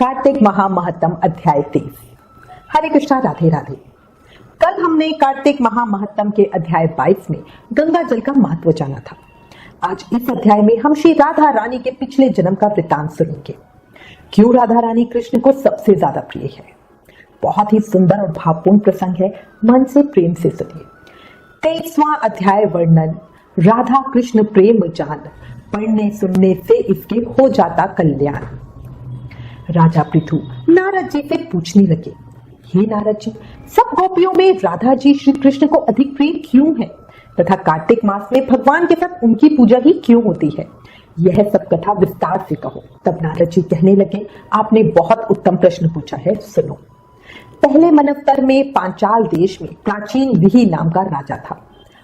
कार्तिक महामहत्तम अध्याय 23। हरे कृष्णा, राधे राधे। कल हमने कार्तिक महामहत्तम के अध्याय 22 में गंगा जल का महत्व जाना था। आज इस अध्याय में हम श्री राधा रानी के पिछले जन्म का वृतांत सुनेंगे। क्यों राधा रानी कृष्ण को सबसे ज्यादा प्रिय है। बहुत ही सुंदर और भावपूर्ण प्रसंग है, मन से प्रेम से सुनिए। 23वां अध्याय वर्णन राधा कृष्ण प्रेम जान, पढ़ने सुनने से इसके हो जाता कल्याण। राजा पृथु नारद जी से पूछने लगे, हे नारद जी, सब गोपियों में राधा जी श्री कृष्ण को अधिक प्रिय क्यों है तथा कार्तिक मास में भगवान के साथ उनकी पूजा ही क्यों होती है? यह सब कथा विस्तार से कहो। तब नारद जी कहने लगे, आपने बहुत उत्तम प्रश्न पूछा है, सुनो। पहले मनवतर में पांचाल देश में प्राचीन विहि नाम का राजा था।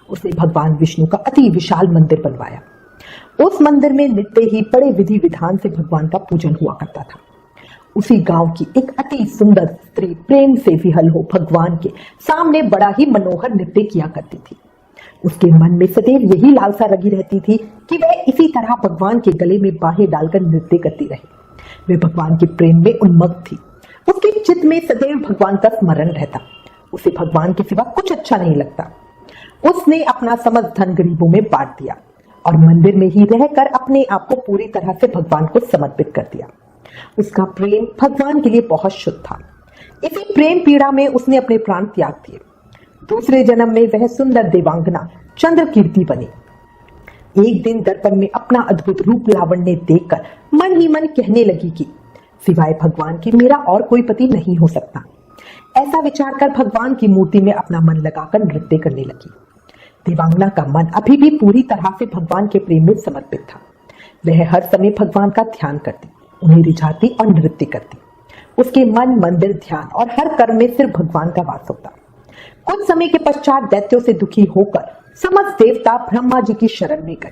उसने भगवान विष्णु का अति विशाल मंदिर बनवाया। उस मंदिर में नित्य ही बड़े विधि विधान से भगवान का पूजन हुआ करता था। उसी गांव की एक अति सुंदर स्त्री प्रेम से विहल हो भगवान के सामने बड़ा ही मनोहर नृत्य किया करती थी। उसके मन में सदैव यही लालसा लगी रहती थी कि वह इसी तरह भगवान के गले में बाहें डालकर नृत्य करती रहे। वह भगवान के प्रेम में उन्मत्त थी। उसके चित्त में सदैव भगवान का स्मरण रहता। उसे भगवान के सिवा कुछ अच्छा नहीं लगता। उसने अपना समस्त धन गरीबों में बांट दिया और मंदिर में ही रहकर अपने आप को पूरी तरह से भगवान को समर्पित कर दिया। उसका प्रेम भगवान के लिए बहुत शुद्ध था। इसी प्रेम पीड़ा में उसने अपने प्राण त्याग दिए। दूसरे जन्म में वह सुंदर देवांगना चंद्रकीर्ति बनी। एक दिन दर्पण में अपना अद्भुत रूप लावण्य देखकर मन ही मन कहने लगी कि सिवाय भगवान के मेरा और कोई पति नहीं हो सकता। ऐसा विचार कर भगवान की मूर्ति में अपना मन लगाकर नृत्य करने लगी। देवांगना का मन अभी भी पूरी तरह से भगवान के प्रेम में समर्पित था। वह हर समय भगवान का ध्यान करती, उन्हें रिझाती और नृत्य करती। उसके मन, मंदिर, ध्यान और हर कर्म में सिर्फ भगवान का वास होता। कुछ समय के पश्चात दैत्यों से दुखी होकर समस्त देवता ब्रह्मा जी की शरण में गए।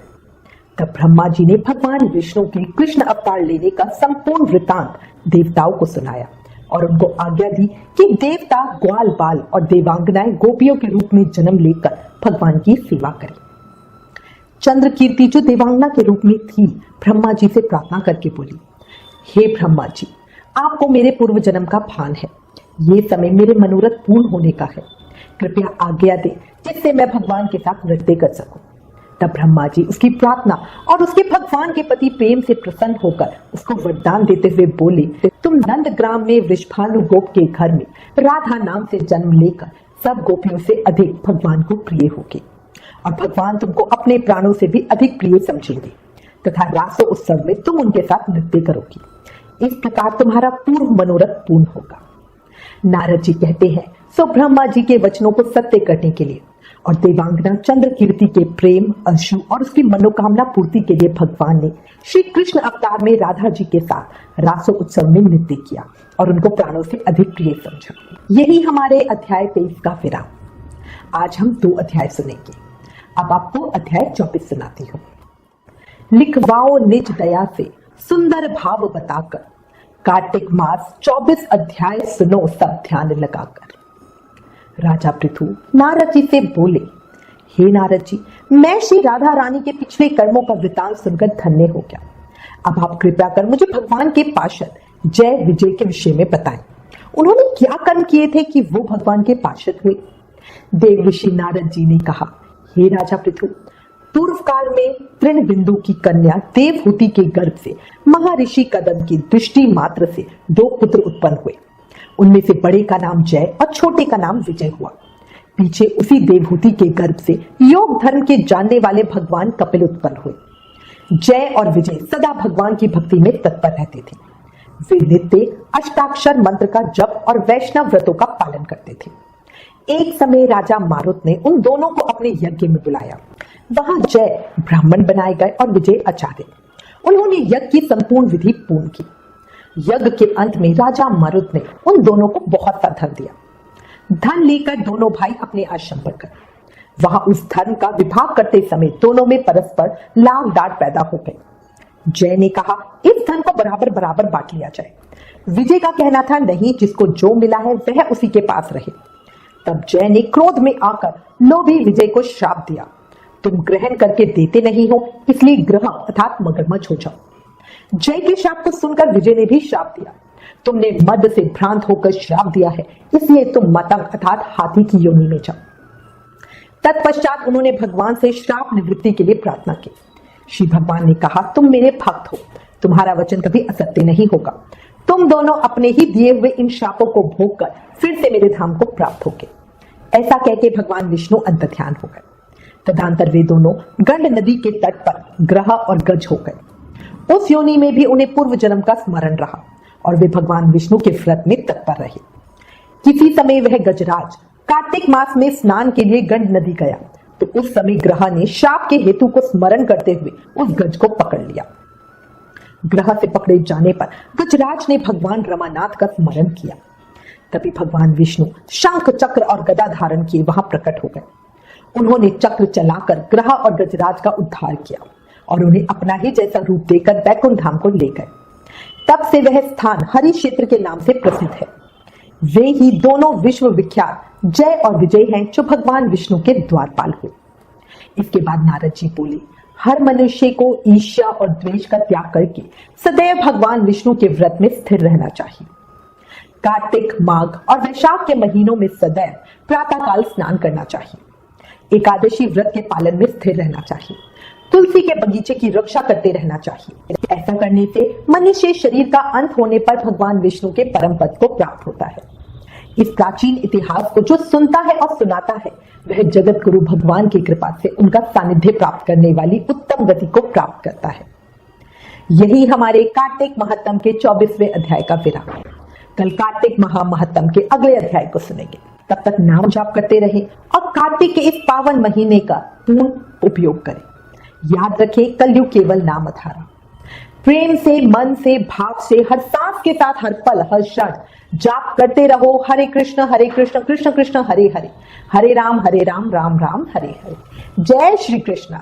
तब ब्रह्मा जी ने भगवान विष्णु के कृष्ण अवतार लेने का संपूर्ण वृतांत देवताओं को सुनाया और उनको आज्ञा दी कि देवता ग्वाल बाल और देवांगनाएं गोपियों के रूप में जन्म लेकर भगवान की सेवा करें। चंद्रकीर्ति जो देवांगना के रूप में थी, ब्रह्मा जी से प्रार्थना करके बोली, हे ब्रह्मा जी, आपको मेरे पूर्व जन्म का भान है। ये समय मेरे मनोरथ पूर्ण होने का है। कृपया आज्ञा दे जिससे मैं भगवान के साथ नृत्य कर सकूं। तब ब्रह्मा जी उसकी प्रार्थना और उसके भगवान के प्रति प्रेम से प्रसन्न होकर उसको वरदान देते हुए बोले, तुम नंदग्राम में वृषभानु गोप के घर में राधा नाम से जन्म लेकर सब गोपियों से अधिक भगवान को प्रिय होगे और भगवान तुमको अपने प्राणों से भी अधिक प्रिय समझेंगे तथा रासो उत्सव में तुम उनके साथ नृत्य करोगी। इस प्रकार तुम्हारा पूर्व मनोरथ पूर्ण होगा। नारद जी कहते हैं, सो ब्रह्मा जी के वचनों को सत्य करने के लिए और देवांगना चंद्रकीर्ति के प्रेम, अश्रु और उसकी मनोकामना पूर्ति के लिए भगवान ने श्री कृष्ण अवतार में राधा जी के साथ रासो उत्सव में नृत्य किया और उनको प्राणों से अधिक प्रिय समझा। यही हमारे अध्याय 23 का विराम। आज हम 2 अध्याय सुनेंगे। अब आपको अध्याय 24 सुनाती हूँ। लिखवाओ निज दया से सुंदर भाव बताकर, कार्तिक मास 24 अध्याय सुनो सब ध्यान लगाकर। राजा पृथु नारद जी से बोले, हे नारद जी, मैं श्री राधा रानी के पिछले कर्मों का वृतांत सुनकर धन्य हो गया। अब आप कृपया कर मुझे भगवान के पार्षद जय विजय के विषय में बताएं। उन्होंने क्या कर्म किए थे कि वो भगवान के पार्षद हुए? देव ऋषि नारद जी ने कहा, हे राजा पृथु, पूर्व काल में तृणबिंदु की कन्या देवहूति के गर्भ से महर्षि कदम की दृष्टि मात्र से 2 पुत्र उत्पन्न हुए। उनमें से बड़े का नाम जय और छोटे का नाम विजय हुआ। पीछे उसी देवहूति के गर्भ से योग धर्म के जानने वाले भगवान कपिल उत्पन्न हुए। जय और विजय सदा भगवान की भक्ति में तत्पर रहते थे। वे नित्य अष्टाक्षर मंत्र का जप और वैष्णव व्रतों का पालन करते थे। एक समय राजा मारुत ने उन दोनों को अपने यज्ञ में बुलाया। वहां जय ब्राह्मण बनाए गए और विजय आचार्य। उन्होंने यज्ञ की संपूर्ण विधि पूर्ण की। यज्ञ के अंत में राजा मारुत ने उन दोनों को बहुत सा धन दिया। धन लेकर दोनों भाई अपने आश्रम पर गए। वहां उस धन का विभाग करते समय दोनों में परस्पर लाग डांट पैदा हो गई। जय ने कहा, इस धन को बराबर बराबर बांट लिया जाए। विजय का कहना था, नहीं, जिसको जो मिला है वह उसी के पास रहे। तब जय ने क्रोध में आकर लोभी विजय को श्राप दिया, तुम ग्रहण करके देते नहीं हो, इसलिए ग्रह अर्थात मगरमच्छ हो जाओ। जय के शाप को सुनकर विजय ने भी शाप दिया, तुमने मद से भ्रांत होकर श्राप दिया है, इसलिए तुम मतंग अर्थात हाथी की योनि में जाओ। तत्पश्चात उन्होंने भगवान से श्राप निवृत्ति के लिए प्रार्थना की। श्री भगवान ने कहा, तुम मेरे भक्त हो, तुम्हारा वचन कभी असत्य नहीं होगा। तुम दोनों अपने ही दिए हुए इन श्रापों को भोग कर फिर से मेरे धाम को प्राप्त होगे। ऐसा कहके भगवान विष्णु अंतर्ध्यान हो गए। तदंतर वे दोनों गंड नदी के तट पर ग्रह और गज हो गए। उस योनि में भी उन्हें पूर्व जन्म का स्मरण रहा और वे भगवान विष्णु के व्रत में तत्पर रहे। किसी समय वह गजराज कार्तिक मास में स्नान के लिए गंड नदी गया तो उस समय ग्रह ने शाप के हेतु को स्मरण करते हुए उस गज को पकड़ लिया। ग्रह से पकड़े जाने पर गजराज ने भगवान रमानाथ का स्मरण किया। तभी भगवान विष्णु शंख चक्र और गदा धारण किए वहां प्रकट हो गए। उन्होंने चक्र चलाकर ग्रह और गजराज का उद्धार किया और उन्हें अपना ही जैसा रूप देकर बैकुंठ धाम को ले गए। तब से वह स्थान हरि क्षेत्र के नाम से प्रसिद्ध है। वे ही दोनों विश्व विख्यात जय और विजय हैं जो भगवान विष्णु के द्वारपाल हुए। इसके बाद नारद जी बोले, हर मनुष्य को ईर्ष्या और द्वेष का त्याग करके सदैव भगवान विष्णु के व्रत में स्थिर रहना चाहिए। कार्तिक, माघ और वैशाख के महीनों में सदैव प्रातःकाल स्नान करना चाहिए। एकादशी व्रत के पालन में स्थिर रहना चाहिए। तुलसी के बगीचे की रक्षा करते रहना चाहिए। ऐसा करने से मनुष्य शरीर का अंत होने पर भगवान विष्णु के परम पद को प्राप्त होता है। इस प्राचीन इतिहास को जो सुनता है और सुनाता है वह जगत गुरु भगवान की कृपा से उनका सानिध्य प्राप्त करने वाली उत्तम गति को प्राप्त करता है। यही हमारे कार्तिक महात्म के 24वें अध्याय का विराम है। कल कार्तिक महामहत्तम के अगले अध्याय को सुनेंगे। तब तक नाम जाप करते रहें और कार्तिक के इस पावन महीने का पूर्ण उपयोग करें। याद रखें, कलयुग केवल नाम आधार। प्रेम से, मन से, भाव से, हर सांस के साथ, हर पल, हर क्षण जाप करते रहो। हरे कृष्ण कृष्ण कृष्ण हरे हरे, हरे राम राम राम हरे हरे। जय श्री कृष्ण।